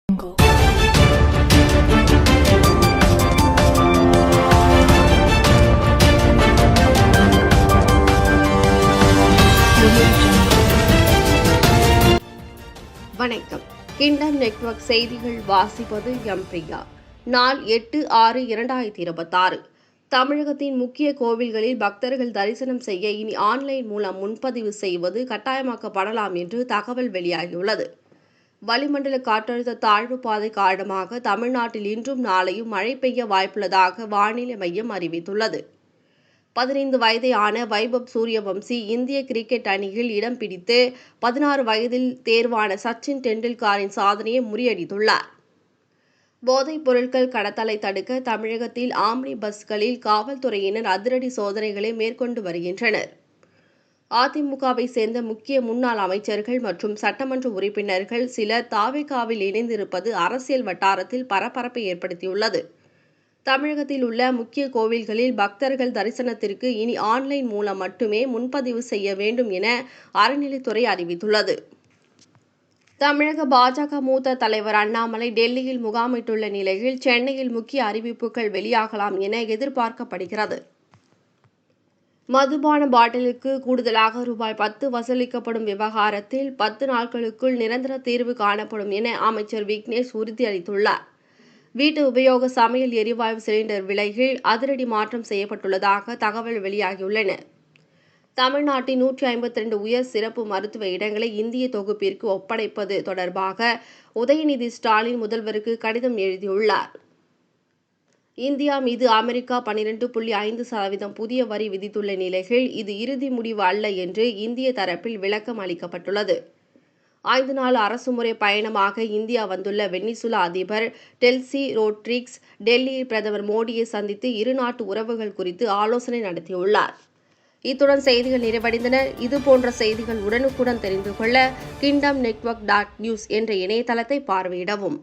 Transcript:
வணக்கம். Kingdom network செய்திகள் வாசிப்பது எம் பிரியா. நாள் 8/6/2026. தமிழகத்தின் முக்கிய கோவில்களில் பக்தர்கள் தரிசனம் செய்ய இனி ஆன்லைன் மூலம் முன்பதிவு செய்வது கட்டாயமாக்கப்படலாம் என்று தகவல் வெளியாகியுள்ளது. வளிமண்டல காற்றழுத்த தாழ்வு பாதை காரணமாக தமிழ்நாட்டில் இன்றும் நாளையும் மழை பெய்ய வாய்ப்புள்ளதாக வானிலை மையம் அறிவித்துள்ளது. 15 வயதான வைபவ் சூரியவம்சி இந்திய கிரிக்கெட் அணியில் இடம் பிடித்து 16 வயதில் தேர்வான சச்சின் டெண்டுல்கரின் சாதனையை முறியடித்துள்ளார். போதைப் பொருட்கள் கடத்தலை தடுக்க தமிழகத்தில் ஆம்னி பஸ்களில் காவல்துறையினர் அதிரடி சோதனைகளை மேற்கொண்டு வருகின்றனர். அதிமுகவை சேர்ந்த முக்கிய முன்னாள் அமைச்சர்கள் மற்றும் சட்டமன்ற உறுப்பினர்கள் சிலர் தாவேகாவில் இணைந்திருப்பது அரசியல் வட்டாரத்தில் பரபரப்பை ஏற்படுத்தியுள்ளது. தமிழகத்தில் உள்ள முக்கிய கோவில்களில் பக்தர்கள் தரிசனத்திற்கு இனி ஆன்லைன் மூலம் மட்டுமே முன்பதிவு செய்ய வேண்டும் என அறநிலைத்துறை அறிவித்துள்ளது. தமிழக பாஜக மூத்த தலைவர் அண்ணாமலை டெல்லியில் முகாமிட்டுள்ள நிலையில் சென்னையில் முக்கிய அறிவிப்புகள் வெளியாகலாம் என எதிர்பார்க்கப்படுகிறது. மதுபான பாட்டிலுக்கு கூடுதலாக ரூபாய் 10 வசூலிக்கப்படும் விவகாரத்தில் 10 நாட்களுக்குள் நிரந்தர தீர்வு காணப்படும் என அமைச்சர் விக்னேஷ் உறுதியளித்துள்ளார். வீட்டு உபயோக சமையல் எரிவாயு சிலிண்டர் விலையில் அதிரடி மாற்றம் செய்யப்பட்டுள்ளதாக தகவல் வெளியாகியுள்ளன. தமிழ்நாட்டின் 152 உயர் சிறப்பு மருத்துவ இடங்களை இந்திய தொகுப்பிற்கு ஒப்படைப்பது தொடர்பாக உதயநிதி ஸ்டாலின் முதல்வருக்கு கடிதம் எழுதியுள்ளார். இந்தியா மீது அமெரிக்கா 12.5% புதிய வரி விதித்துள்ள நிலையில் இது இறுதி முடிவு அல்ல என்று இந்திய தரப்பில் விளக்கம் அளிக்கப்பட்டுள்ளது. 5 நாள் அரசுமுறை பயணமாக இந்தியா வந்துள்ள வெனிசுலா அதிபர் டெல்சி ரோட்ரிக்ஸ் டெல்லியில் பிரதமர் மோடியை சந்தித்து இருநாட்டு உறவுகள் குறித்து ஆலோசனை நடத்தியுள்ளார். இத்துடன் செய்திகள் நிறைவடைந்தன. இதுபோன்ற செய்திகள் உடனுக்குடன் தெரிந்து கொள்ள kingdomnetwork.news என்ற இணையதளத்தை பார்வையிடவும்.